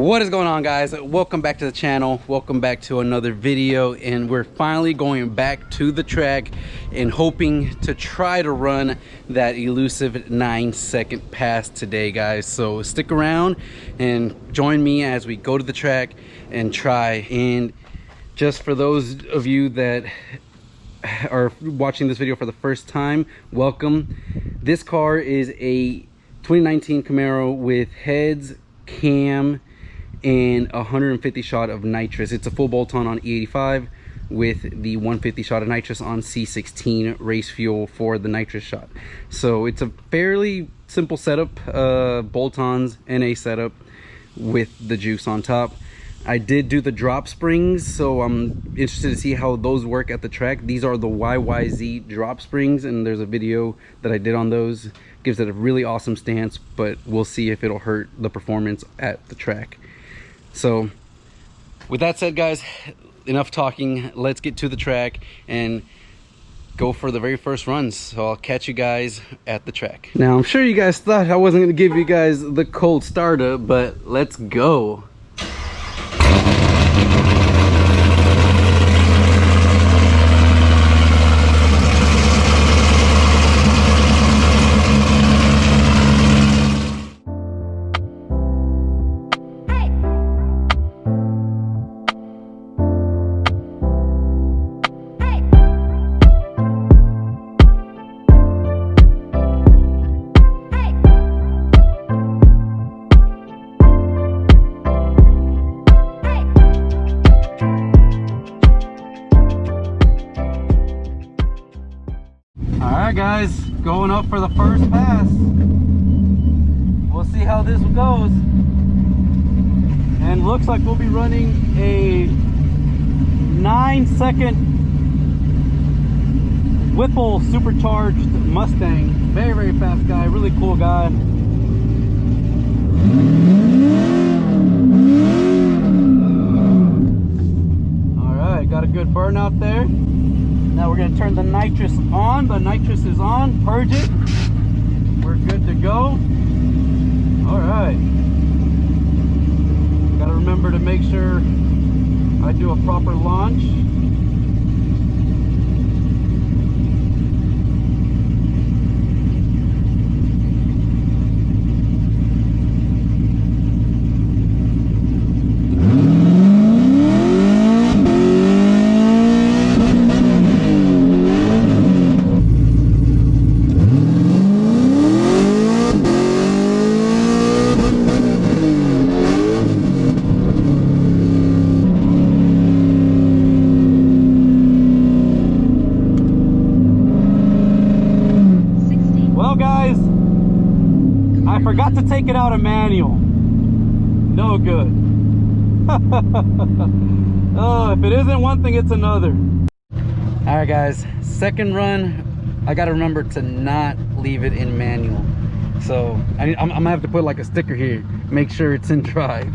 What is going on, guys? Welcome back to the channel. Welcome back to another video, and we're finally going back to the track and hoping to try to run that elusive 9-second pass today, guys. So stick around and join me as we go to the track and try. And just for those of you that are watching this video for the first time, welcome. This car is a 2019 Camaro with heads, cam, and 150 shot of nitrous. It's a full bolt-on on E85 with the 150 shot of nitrous on C16 race fuel for the nitrous shot. So it's a fairly simple setup, bolt-ons, NA setup with the juice on top. I did do the drop springs, so I'm interested to see how those work at the track. These are the YYZ drop springs, and there's a video that I did on those. Gives it a really awesome stance, but we'll see if it'll hurt the performance at the track. So with that said, guys, enough talking. Let's get to the track and go for the very first runs. So I'll catch you guys at the track. Now, I'm sure you guys thought I wasn't going to give you guys the cold startup, but let's go. Alright guys, going up for the first pass. We'll see how this goes. And looks like we'll be running a 9-second Whipple supercharged Mustang. Very, very fast guy, really cool guy. Alright, got a good burnout there. Now we're going to turn the nitrous on. The nitrous is on. Purge it. We're good to go. All right. Got to remember to make sure I do a proper launch. I forgot to take it out of manual. No good. Oh, if it isn't one thing, it's another. All right, guys. Second run, I got to remember to not leave it in manual. So I'm gonna have to put like a sticker here, make sure it's in drive.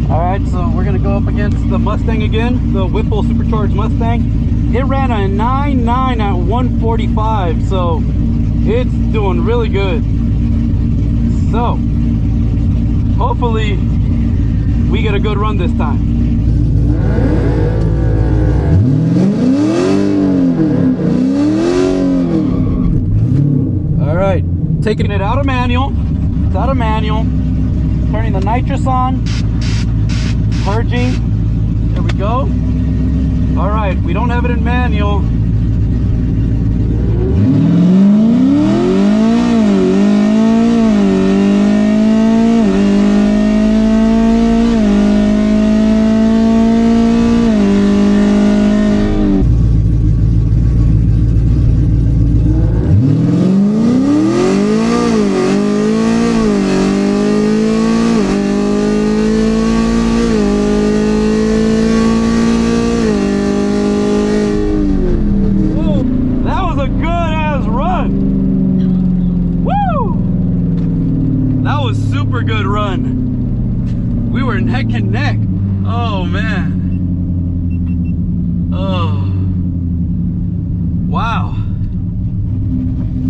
All right, so we're gonna go up against the Mustang again, the Whipple supercharged Mustang. It ran a 9.9 at 145, so it's doing really good. So hopefully we get a good run this time. All right, taking it out of manual. It's out of manual. Turning the nitrous on. Purging. There we go. All right, we don't have it in manual. Super good run. We were neck and neck. Oh man. Oh wow,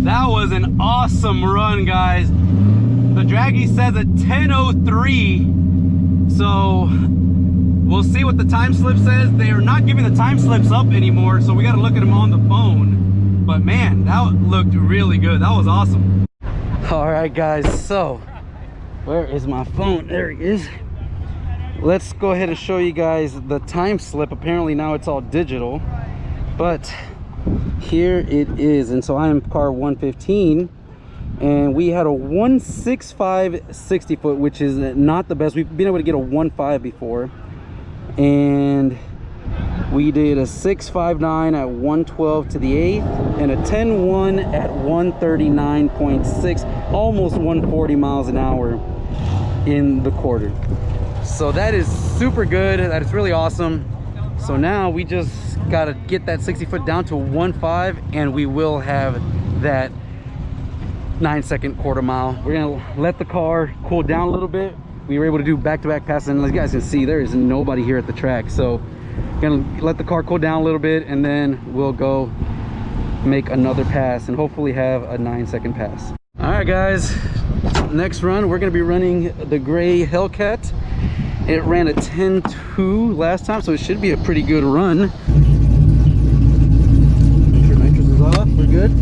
that was an awesome run, guys. The draggy says a 10:03 So we'll see what the time slip says. They are not giving the time slips up anymore, so we got to look at them on the phone. But man, that looked really good. That was awesome. All right, guys, so where is my phone? There it is. Let's go ahead and show you guys the time slip. Apparently now it's all digital, but here it is. And so I am car 115, and we had a 165 60 foot, which is not the best. We've been able to get a 1.5 before, and we did a 659 at 112 to the 8th and a 10-1 at 139.6, almost 140 miles an hour in the quarter. So that is super good. That is really awesome. So now we just got to get that 60 foot down to 1.5, and we will have that 9-second quarter mile. We're gonna let the car cool down a little bit. We were able to do back-to-back passes, and as you guys can see, there is nobody here at the track. So gonna let the car cool down a little bit, and then we'll go make another pass and hopefully have a 9-second pass. All right, guys, next run we're gonna be running the gray Hellcat. It ran a 10.2 last time, so it should be a pretty good run. Make sure nitrous is off. We're good.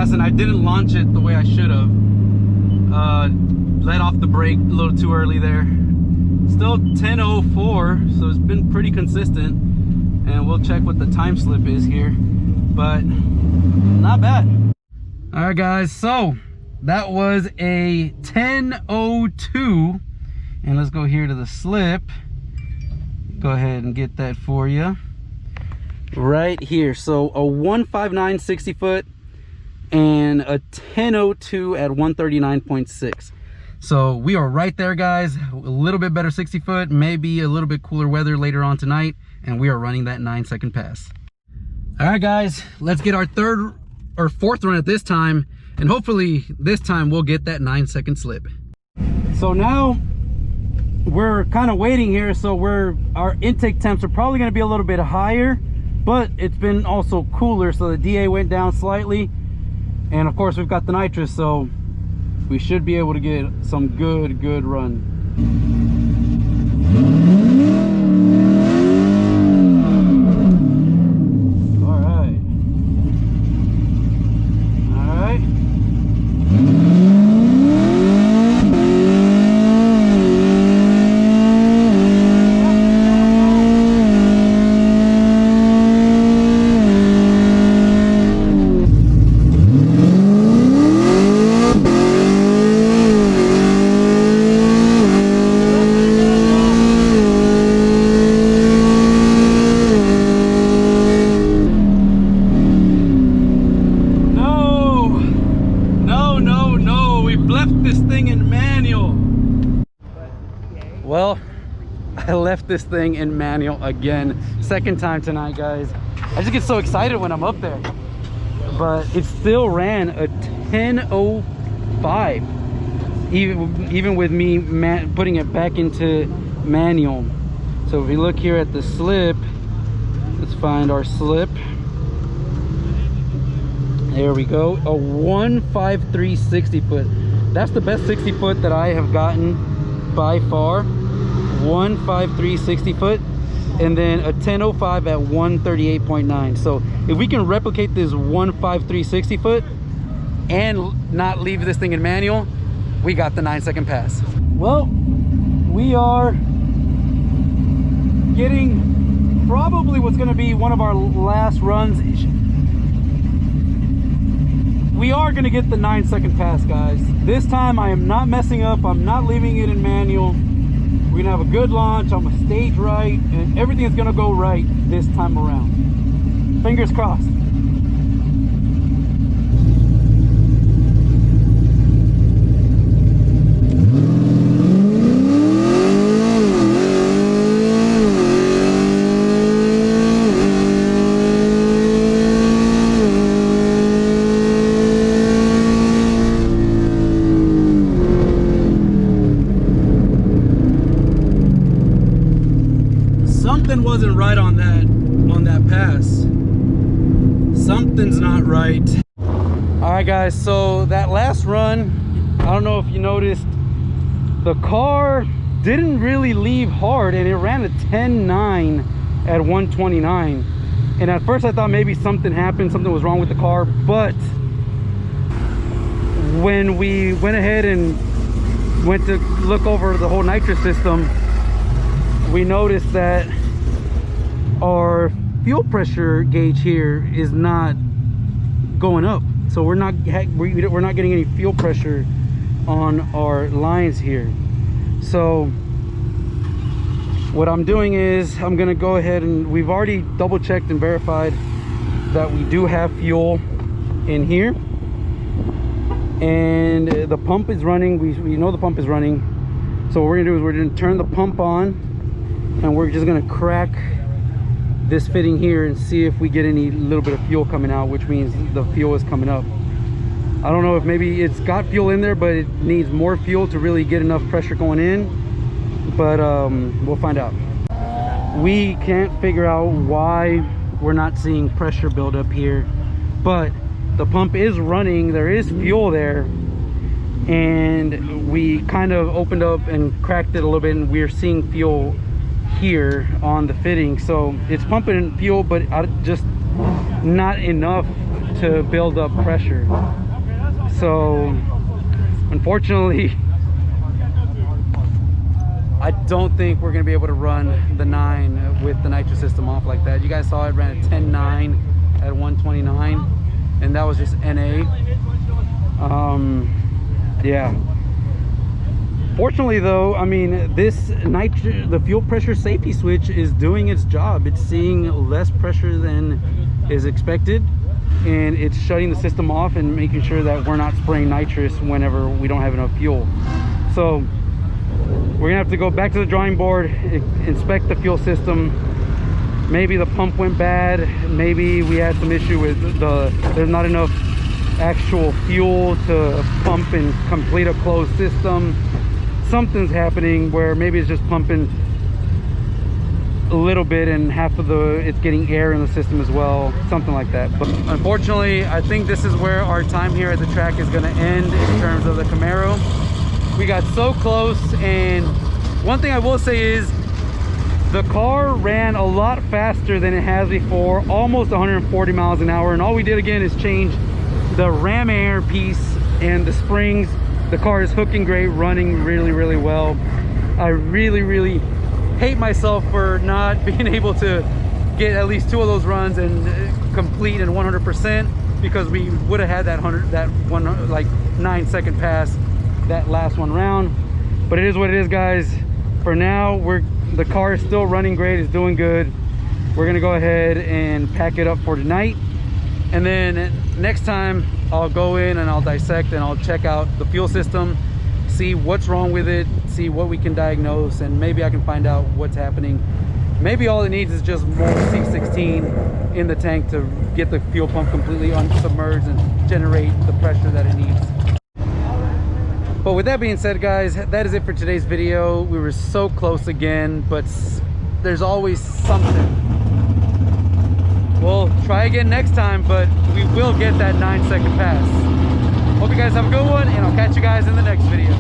And I didn't launch it the way I should have. Let off the brake a little too early there. Still 10.04, so it's been pretty consistent, and we'll check what the time slip is here, but not bad. All right, guys, so that was a 10.02, and let's go here to the slip. Go ahead and get that for you right here. So a 159 60 foot and a 10.02 at 139.6. So we are right there, guys. A little bit better 60 foot, maybe a little bit cooler weather later on tonight, and we are running that 9-second pass. All right, guys, let's get our third or fourth run at this time, and hopefully this time we'll get that 9-second slip. So now we're kind of waiting here. So our intake temps are probably going to be a little bit higher, but it's been also cooler, so the DA went down slightly. And of course we've got the nitrous, so we should be able to get some good run. All right. Well, I left this thing in manual again. Second time tonight, guys. I just get so excited when I'm up there. But it still ran a 10.05, even with me putting it back into manual. So if we look here at the slip, let's find our slip. There we go, a 153 60 foot. That's the best 60 foot that I have gotten by far. 153 60 foot, and then a 10.05 at 138.9. So if we can replicate this 153 60 foot and not leave this thing in manual, we got the 9-second pass. Well, we are getting probably what's going to be one of our last runs. we are gonna get the 9-second pass, guys. This time I am not messing up. I'm not leaving it in manual. We're gonna have a good launch. I'm gonna stage right, and everything's gonna go right this time around. Fingers crossed. Something wasn't right on that pass. Something's not right. All right, guys, so that last run, I don't know if you noticed, the car didn't really leave hard, and it ran a 10.9 at 129. And at first I thought maybe something happened, something was wrong with the car, but when we went ahead and went to look over the whole nitrous system, we noticed that our fuel pressure gauge here is not going up, so we're not getting any fuel pressure on our lines here. So what I'm doing is I'm gonna go ahead, and we've already double checked and verified that we do have fuel in here, and the pump is running. We know the pump is running. So what we're gonna do is we're gonna turn the pump on, and we're just gonna crack this fitting here and see if we get any little bit of fuel coming out, which means the fuel is coming up. I don't know if maybe it's got fuel in there, but it needs more fuel to really get enough pressure going in, but we'll find out. We can't figure out why we're not seeing pressure build up here, but the pump is running, there is fuel there, and we kind of opened up and cracked it a little bit, and we're seeing fuel here on the fitting. So it's pumping fuel, but just not enough to build up pressure. So unfortunately, I don't think we're gonna be able to run the 9 with the nitrous system off like that. You guys saw it ran a 10.9 at 129, and that was just NA. Yeah. Fortunately though, I mean, the fuel pressure safety switch is doing its job. It's seeing less pressure than is expected, and it's shutting the system off and making sure that we're not spraying nitrous whenever we don't have enough fuel. So we're gonna have to go back to the drawing board, inspect the fuel system. Maybe the pump went bad, maybe we had some issue with there's not enough actual fuel to pump and complete a closed system. Something's happening where maybe it's just pumping a little bit and half of it's getting air in the system as well, something like that. But unfortunately, I think this is where our time here at the track is going to end in terms of the Camaro. We got so close, and one thing I will say is the car ran a lot faster than it has before, almost 140 miles an hour, and all we did again is change the ram air piece and the springs. The car is hooking great, running really well. I really hate myself for not being able to get at least 2 of those runs and complete in 100%, because we would have had that 9-second pass that last one round. But it is what it is, guys. For now, the car is still running great, it's doing good. We're gonna go ahead and pack it up for tonight, and then next time I'll go in and I'll dissect and I'll check out the fuel system, see what's wrong with it, see what we can diagnose, and maybe I can find out what's happening. Maybe all it needs is just more C16 in the tank to get the fuel pump completely unsubmerged and generate the pressure that it needs. But with that being said, guys, that is it for today's video. We were so close again, but there's always something. We'll try again next time, but we will get that 9-second pass. Hope you guys have a good one, and I'll catch you guys in the next video.